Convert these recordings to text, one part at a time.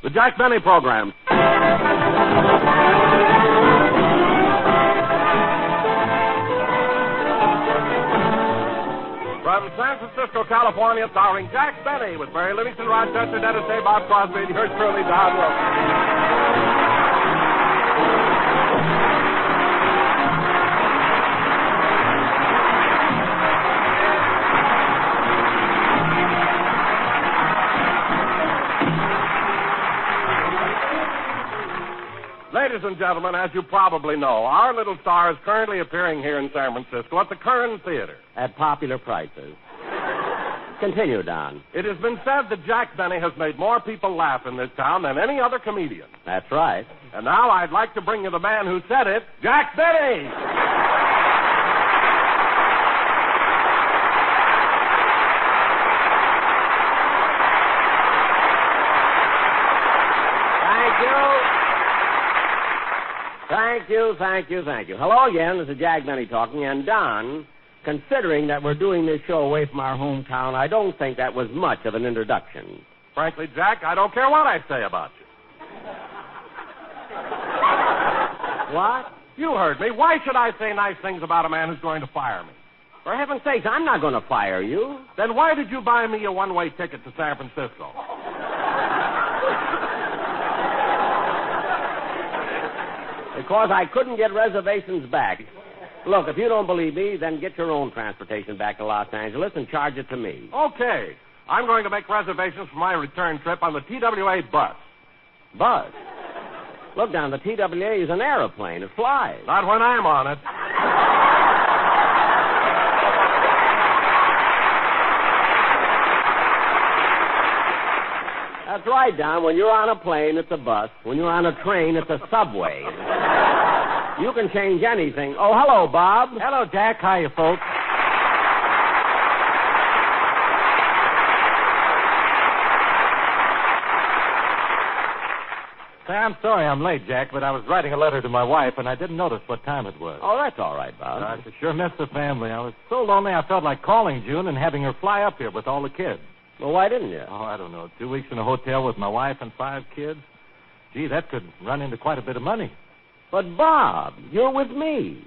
The Jack Benny Program. From San Francisco, California, starring Jack Benny with Barry Livingston, Rochester, Dennis Day, Bob Crosby, and yours truly, Don Wilson. Ladies and gentlemen, as you probably know, our little star is currently appearing here in San Francisco at the Kern Theater. At popular prices. Continue, Don. It has been said that Jack Benny has made more people laugh in this town than any other comedian. That's right. And now I'd like to bring you the man who said it, Jack Benny! Thank you. Hello again, this is Jack Benny talking, and Don, considering that we're doing this show away from our hometown, I don't think that was much of an introduction. Frankly, Jack, I don't care what I say about you. What? You heard me. Why should I say nice things about a man who's going to fire me? For heaven's sakes, I'm not going to fire you. Then why did you buy me a one-way ticket to San Francisco? Because I couldn't get reservations back. Look, if you don't believe me, then get your own transportation back to Los Angeles and charge it to me. Okay. I'm going to make reservations for my return trip on the TWA bus. Bus? Look, Don, the TWA is an airplane. It flies. Not when I'm on it. That's right, Don. When you're on a plane, it's a bus. When you're on a train, it's a subway. You can change anything. Oh, hello, Bob. Hello, Jack. Hiya, folks. Say, I'm sorry I'm late, Jack, but I was writing a letter to my wife, and I didn't notice what time it was. Oh, that's all right, Bob. I sure missed the family. I was so lonely I felt like calling June and having her fly up here with all the kids. Well, why didn't you? Oh, I don't know. 2 weeks in a hotel with my wife and 5 kids. Gee, that could run into quite a bit of money. But, Bob, you're with me.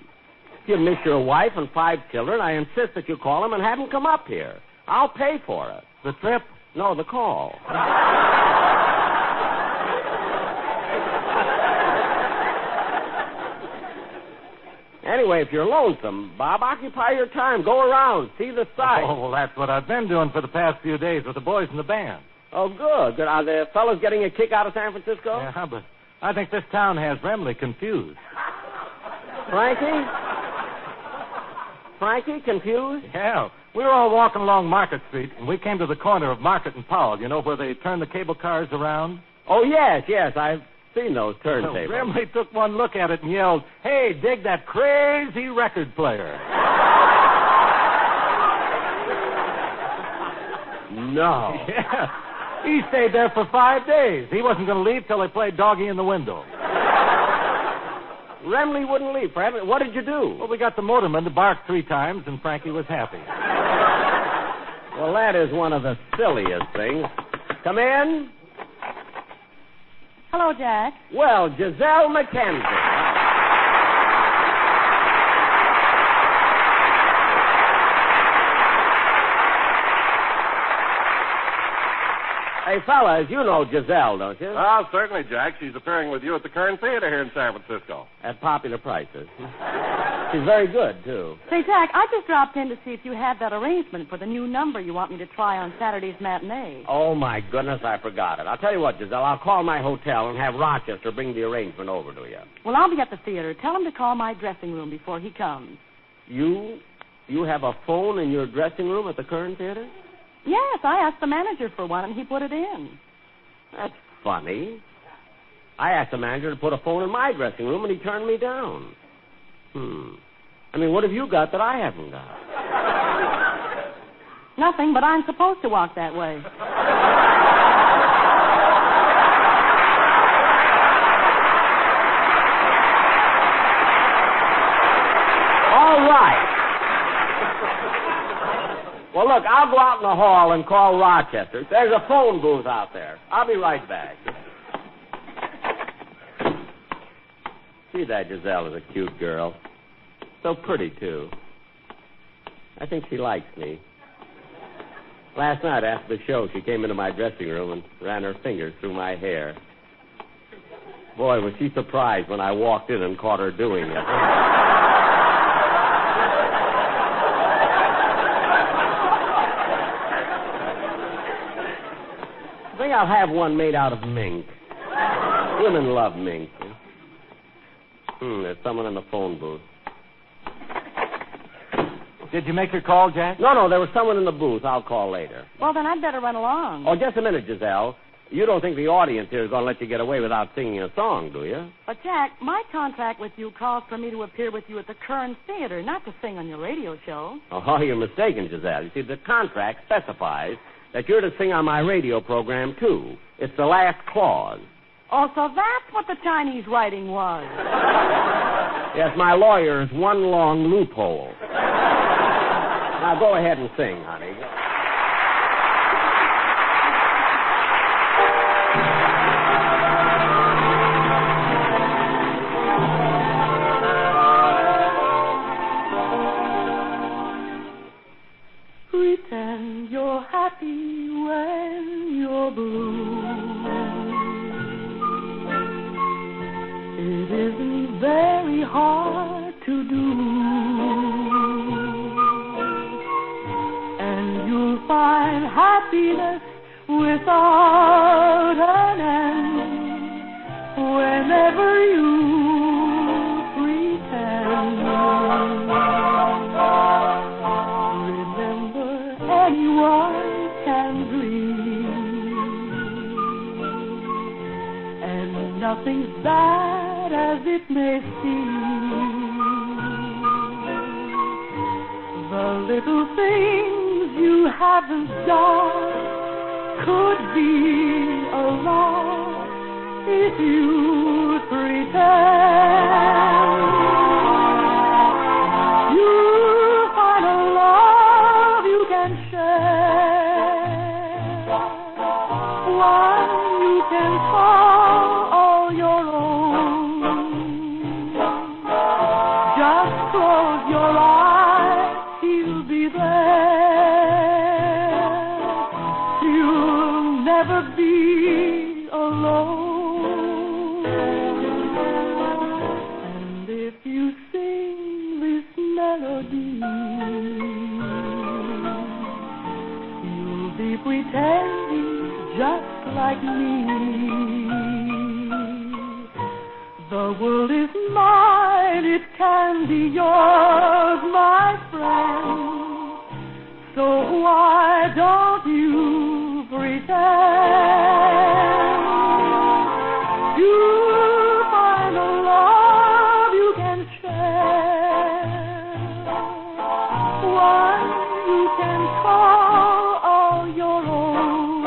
If you miss your wife and 5 children, I insist that you call them and have them come up here. I'll pay for it. The trip? No, the call. Anyway, if you're lonesome, Bob, occupy your time. Go around. See the sights. Oh, well, that's what I've been doing for the past few days with the boys in the band. Oh, good. Are the fellas getting a kick out of San Francisco? Yeah, but I think this town has Remley confused. Frankie, confused? Yeah. We were all walking along Market Street, and we came to the corner of Market and Powell, you know, where they turn the cable cars around. Oh, yes. I've seen those turntables. Remley took one look at it and yelled, "Hey, dig that crazy record player." No. Yeah. He stayed there for 5 days. He wasn't going to leave till they played Doggy in the Window. Remley wouldn't leave. What did you do? Well, we got the motorman to bark 3 times, and Frankie was happy. Well, that is one of the silliest things. Come in. Hello, Jack. Well, Giselle McKenzie. Hey, fellas, you know Giselle, don't you? Oh, certainly, Jack. She's appearing with you at the Kern Theater here in San Francisco. At popular prices. She's very good, too. Say, Jack, I just dropped in to see if you had that arrangement for the new number you want me to try on Saturday's matinee. Oh, my goodness, I forgot it. I'll tell you what, Giselle, I'll call my hotel and have Rochester bring the arrangement over to you. Well, I'll be at the theater. Tell him to call my dressing room before he comes. You have a phone in your dressing room at the Kern Theater? Yes, I asked the manager for one, and he put it in. That's funny. I asked the manager to put a phone in my dressing room, and he turned me down. I mean, what have you got that I haven't got? Nothing, but I'm supposed to walk that way. All right. Well, look, I'll go out in the hall and call Rochester. There's a phone booth out there. I'll be right back. See, that Giselle is a cute girl. So pretty, too. I think she likes me. Last night after the show, she came into my dressing room and ran her fingers through my hair. Boy, was she surprised when I walked in and caught her doing it. I think I'll have one made out of mink. Women love mink. There's someone in the phone booth. Did you make your call, Jack? No, there was someone in the booth. I'll call later. Well, then I'd better run along. Oh, just a minute, Giselle. You don't think the audience here is going to let you get away without singing a song, do you? But, Jack, my contract with you calls for me to appear with you at the Curran Theater, not to sing on your radio show. Oh, you're mistaken, Giselle. You see, the contract specifies that you're to sing on my radio program, too. It's the last clause. Oh, so that's what the Chinese writing was. Yes, my lawyer's one long loophole. Now, go ahead and sing, honey. Pretend you're happy when you're blue. It isn't very hard to do. And you'll find happiness without an end whenever you pretend. Anyone can dream, and nothing's bad as it may seem. The little things you haven't done could be a lot if you pretend. You'll find a love you can share, one you can call all your own. Just close your eyes, he'll be there. You'll never be alone. And if you sing this melody, you'll be pretending just like me. The world is mine, it can be yours, my friend. So why don't you pretend? You'll find a love you can share, one you can call all your own.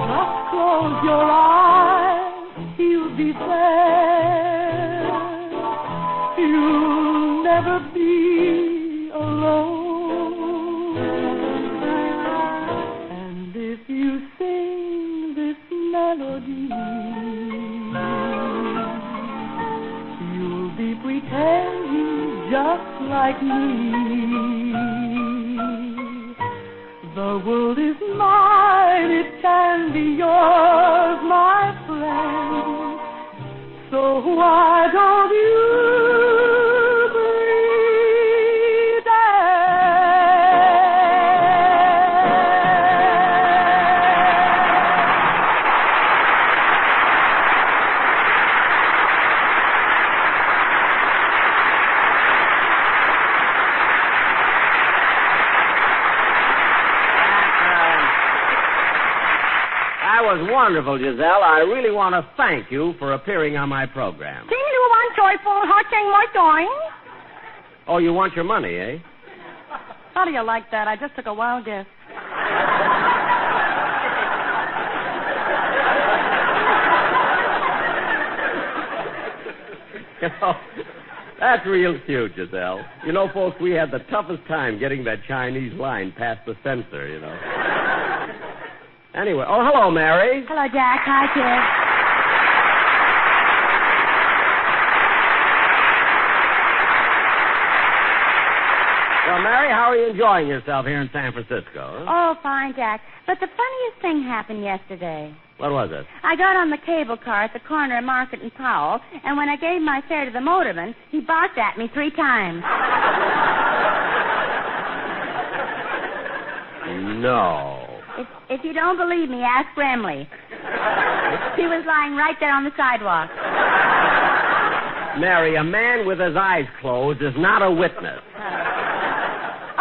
Just close your eyes, he'll be there. You'll never be alone. And if you sing this melody, you'll be pretending just like me. The world is mine, it can be yours, my friend. So why don't you That was wonderful, Giselle. I really want to thank you for appearing on my program. Sing you one joyful hotting my doing. Oh, you want your money, eh? How do you like that? I just took a wild guess. You know, that's real cute, Giselle. You know, folks, we had the toughest time getting that Chinese line past the censor, you know. Anyway, oh, hello, Mary. Hello, Jack. Hi, kid. Well, Mary, how are you enjoying yourself here in San Francisco? Oh, fine, Jack. But the funniest thing happened yesterday. What was it? I got on the cable car at the corner of Market and Powell, and when I gave my fare to the motorman, he barked at me 3 times. No. If you don't believe me, ask Bramley. He was lying right there on the sidewalk. Mary, a man with his eyes closed is not a witness.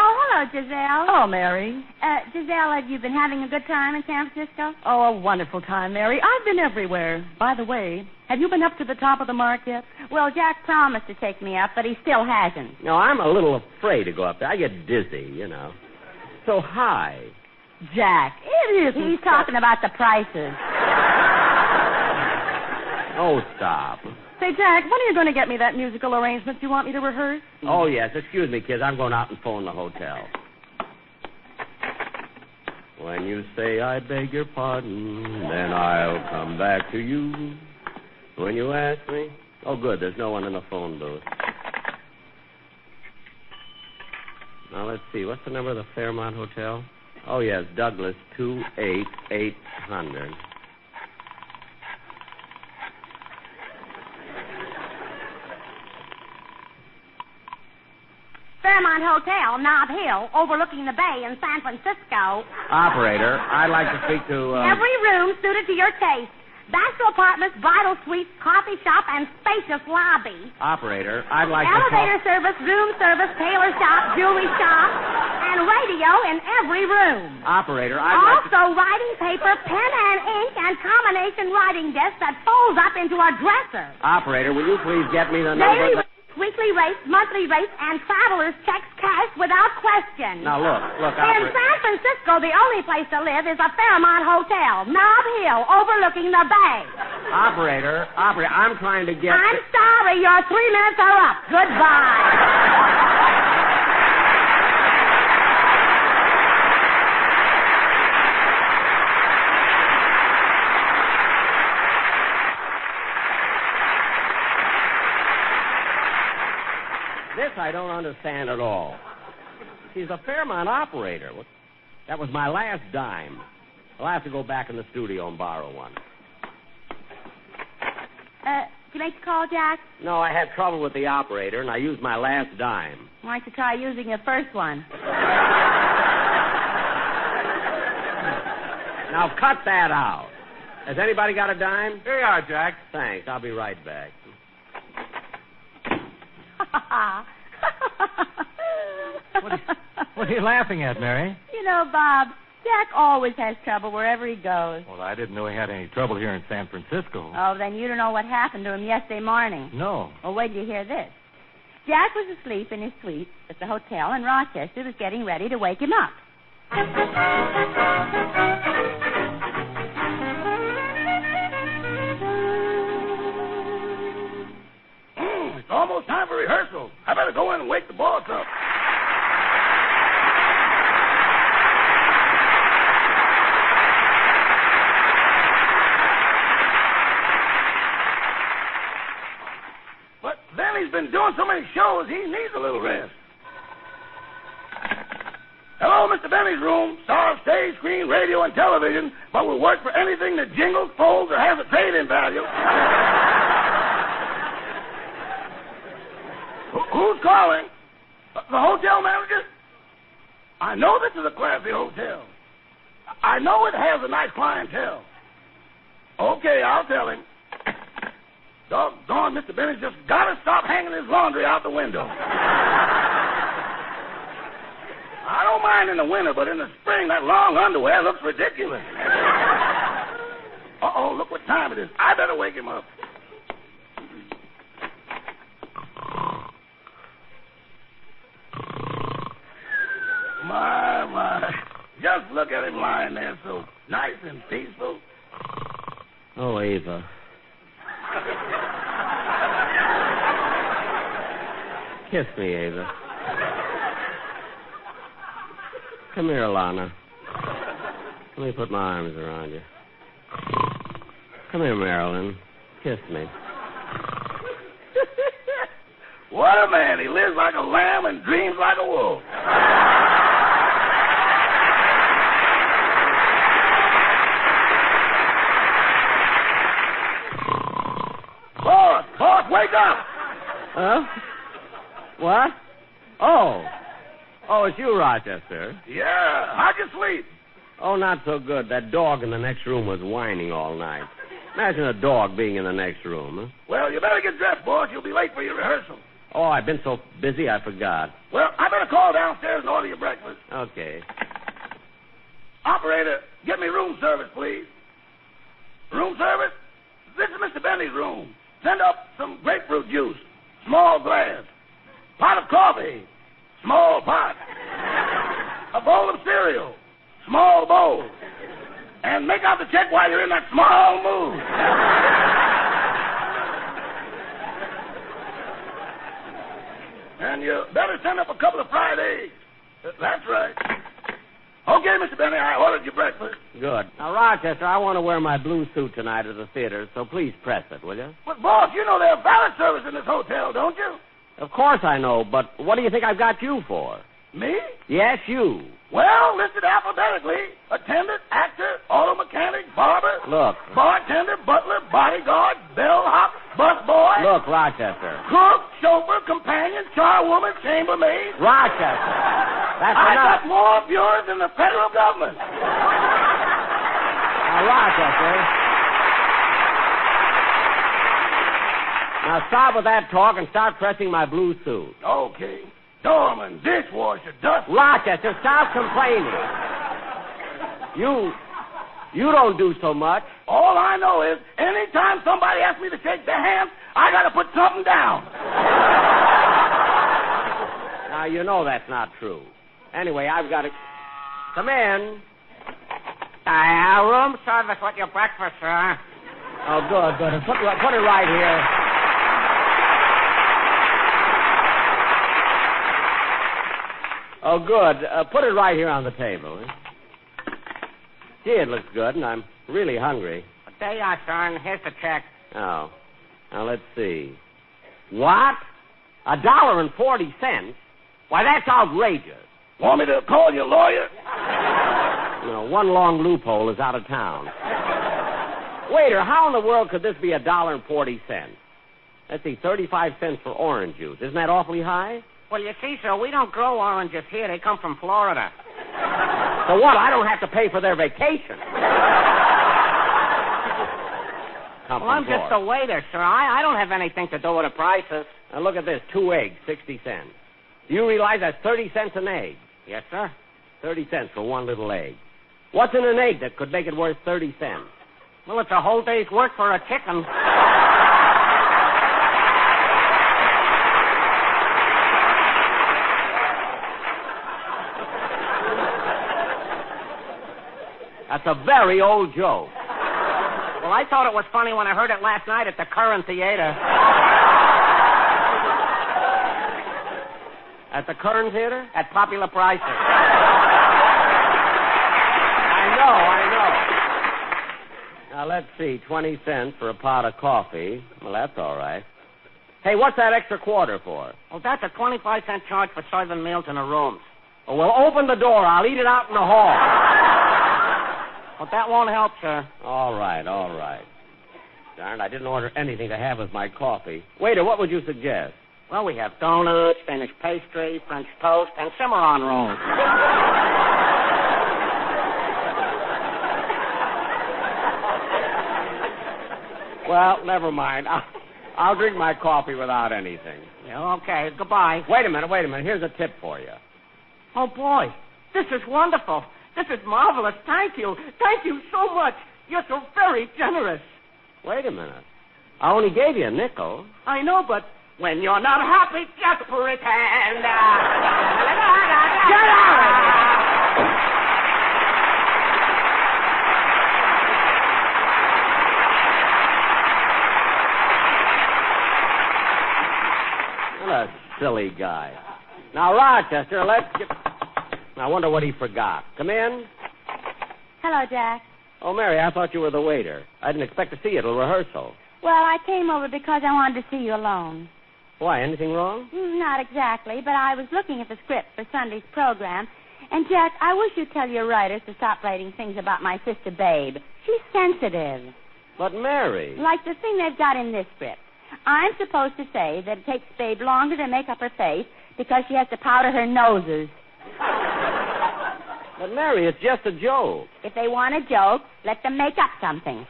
Oh, hello, Giselle. Hello, Mary. Giselle, have you been having a good time in San Francisco? Oh, a wonderful time, Mary. I've been everywhere. By the way, have you been up to the top of the mark yet? Well, Jack promised to take me up, but he still hasn't. No, I'm a little afraid to go up there. I get dizzy, you know. So high. Jack, it isn't. He's talking about the prices. Oh, stop. Say, Jack, when are you going to get me that musical arrangement you want me to rehearse? Oh, yes. Excuse me, kids. I'm going out and phone the hotel. When you say I beg your pardon, then I'll come back to you. When you ask me... Oh, good. There's no one in the phone booth. Now, let's see. What's the number of the Fairmont Hotel? Oh, yes. Douglas 28800. Fairmont Hotel, Nob Hill, overlooking the bay in San Francisco. Operator, I'd like to speak to... Every room suited to your taste. Bachelor apartments, bridal suites, coffee shop, and spacious lobby. Operator, I'd like Elevator service, room service, tailor shop, jewelry shop, and radio in every room. Operator, I'd like Also, writing paper, pen and ink, and combination writing desk that folds up into a dresser. Operator, will you please get me the Daily number... rates, weekly rates, monthly rates, and traveler's checks cash without question. Now, look, In operator... San Francisco, the only place to live is a Fairmont Hotel, Nob Hill, overlooking the bay. Operator, I'm trying to get... I'm sorry, your 3 minutes are up. Goodbye. This I don't understand at all. She's a Fairmont operator. That was my last dime. I'll have to go back in the studio and borrow one. Did you make the call, Jack? No, I had trouble with the operator, and I used my last dime. Why don't you try using your first one? Now, cut that out. Has anybody got a dime? Here you are, Jack. Thanks. I'll be right back. What are you laughing at, Mary? You know, Bob, Jack always has trouble wherever he goes. Well, I didn't know he had any trouble here in San Francisco. Oh, then you don't know what happened to him yesterday morning. No. Well, wait till you hear this. Jack was asleep in his suite at the hotel, and Rochester was getting ready to wake him up. It's almost time for rehearsal. I better go in and wake the boss up. But then he's been doing so many shows, he needs a little rest. Hello, Mr. Benny's room. Star of stage, screen, radio, and television, but will work for anything that jingles, folds, or has a trade-in value. Who's calling? The hotel manager? I know this is a classy hotel. I know it has a nice clientele. Okay, I'll tell him. Doggone, Mr. Bennett's just got to stop hanging his laundry out the window. I don't mind in the winter, but in the spring, that long underwear looks ridiculous. Uh-oh, look what time it is. I better wake him up. My. Just look at him lying there so nice and peaceful. Oh, Ava. Kiss me, Ava. Come here, Alana. Let me put my arms around you. Come here, Marilyn. Kiss me. What a man. He lives like a lamb and dreams like a wolf. Boss, wake up. Huh? What? Oh, it's you, Rochester. Yeah, how'd you sleep? Oh, not so good. That dog in the next room was whining all night. Imagine a dog being in the next room, huh? Well, you better get dressed, boss. You'll be late for your rehearsal. Oh, I've been so busy I forgot. Well, I better call downstairs and order your breakfast. Okay. Operator, get me room service, please. Room service? This is Mr. Benny's room. Send up some grapefruit juice, small glass. Pot of coffee, small pot. A bowl of cereal, small bowl. And make out the check while you're in that small mood. And you better send up a couple of fried eggs. That's right. Okay, Mr. Benny, I ordered your breakfast. Good. Now, Rochester, I want to wear my blue suit tonight at the theater, so please press it, will you? But, boss, you know there's valet service in this hotel, don't you? Of course I know, but what do you think I've got you for? Me? Yes, you. Well, listed alphabetically. Attendant, actor, auto mechanic, barber. Look. Bartender, butler, bodyguard, bellhop, busboy. Look, Rochester. Cook, chauffeur, companion, charwoman, chambermaid. Rochester. That's I enough. got more bureaus than the federal government. Now, Rochester. Now, stop with that talk and start pressing my blue suit. Okay. Doorman, dishwasher, dust. Rochester, stop complaining. You don't do so much. All I know is, anytime somebody asks me to shake their hand, I got to put something down. Now, you know that's not true. Anyway, I've got to... Come in. Room service with your breakfast, sir. Oh, good. Put it right here. Oh, good. Put it right here on the table. Gee, it looks good, and I'm really hungry. There you are, sir, and here's the check. Oh. Now, let's see. What? $1.40? Why, that's outrageous. Want me to call your lawyer? No, one long loophole is out of town. Waiter, how in the world could this be $1.40? Let's see, 35 cents for orange juice. Isn't that awfully high? Well, you see, sir, we don't grow oranges here. They come from Florida. So what? I don't have to pay for their vacation. Well, I'm just a waiter, sir. I don't have anything to do with the prices. Now, look at this. 2 eggs, 60 cents. Do you realize that's 30 cents an egg? Yes, sir. 30 cents for one little egg. What's in an egg that could make it worth 30 cents? Well, it's a whole day's work for a chicken. That's a very old joke. Well, I thought it was funny when I heard it last night at the Current Theater. At the Kern Theater? At popular prices. I know. Now, let's see. 20 cents for a pot of coffee. Well, that's all right. Hey, what's that extra quarter for? Well, that's a 25-cent charge for serving meals in the rooms. Oh, well, open the door. I'll eat it out in the hall. But that won't help, sir. All right. Darn, I didn't order anything to have with my coffee. Waiter, what would you suggest? Well, we have donuts, Danish pastry, French toast, and Cimarron rolls. Well, never mind. I'll drink my coffee without anything. Yeah, okay. Goodbye. Wait a minute. Here's a tip for you. Oh, boy. This is wonderful. This is marvelous. Thank you. Thank you so much. You're so very generous. Wait a minute. I only gave you a nickel. I know, but when you're not happy, just pretend. Get out! What a silly guy. Now, Rochester, let's get... I wonder what he forgot. Come in. Hello, Jack. Oh, Mary, I thought you were the waiter. I didn't expect to see you at a rehearsal. Well, I came over because I wanted to see you alone. Why, anything wrong? Not exactly, but I was looking at the script for Sunday's program. And, Jack, I wish you'd tell your writers to stop writing things about my sister Babe. She's sensitive. But, Mary... Like the thing they've got in this script. I'm supposed to say that it takes Babe longer to make up her face because she has to powder her noses. But, Mary, it's just a joke. If they want a joke, let them make up something.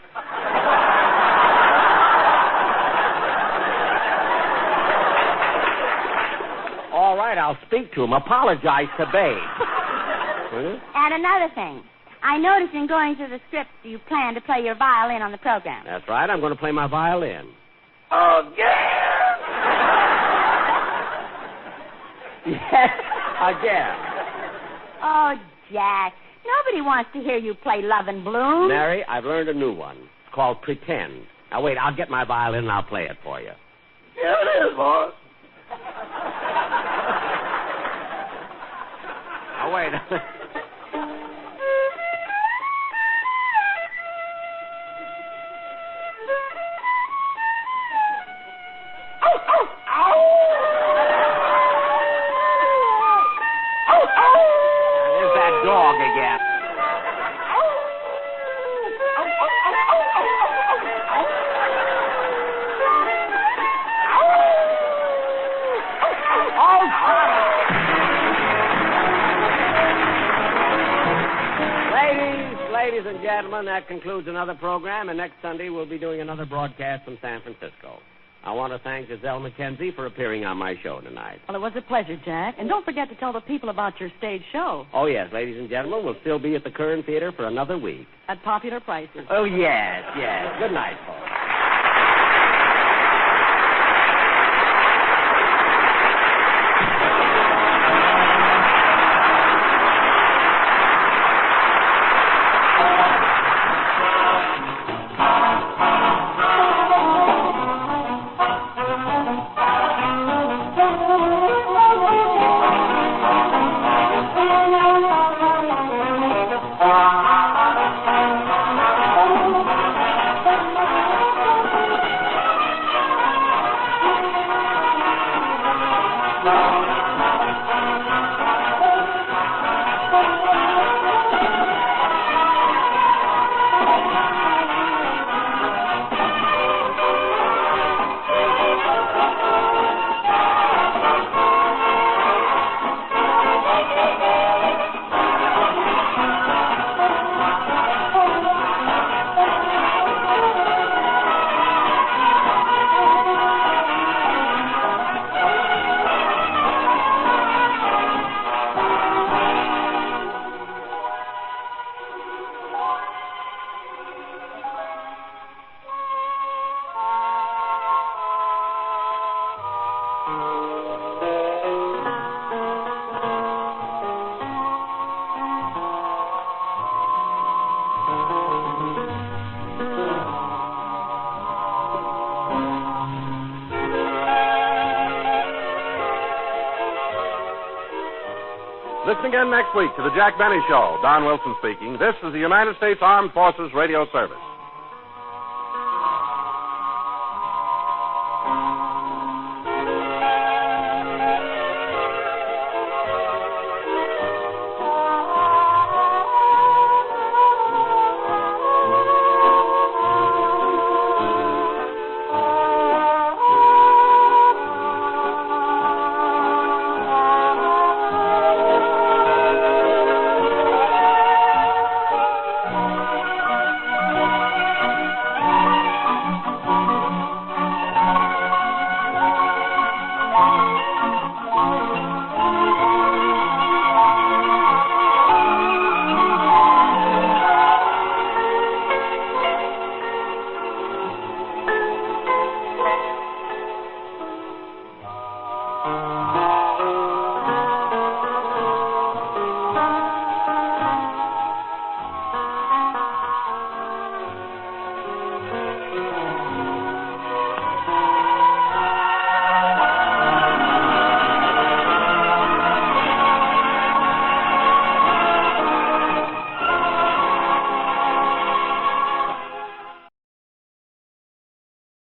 All right, I'll speak to him. Apologize to Babe. And another thing. I noticed in going through the script you plan to play your violin on the program. That's right. I'm going to play my violin. Again? Yes, again. Oh, Jack. Nobody wants to hear you play Love and Bloom. Mary, I've learned a new one. It's called Pretend. Now, wait, I'll get my violin and I'll play it for you. Here it is, boss. Now, wait. There's that dog again. Ladies and gentlemen, that concludes another program, and next Sunday we'll be doing another broadcast from San Francisco. I want to thank Giselle McKenzie for appearing on my show tonight. Well, it was a pleasure, Jack. And don't forget to tell the people about your stage show. Oh, yes, ladies and gentlemen, we'll still be at the Kern Theater for another week. At popular prices. Oh, yes. Good night, folks. Listen again next week to the Jack Benny Show. Don Wilson speaking. This is the United States Armed Forces Radio Service.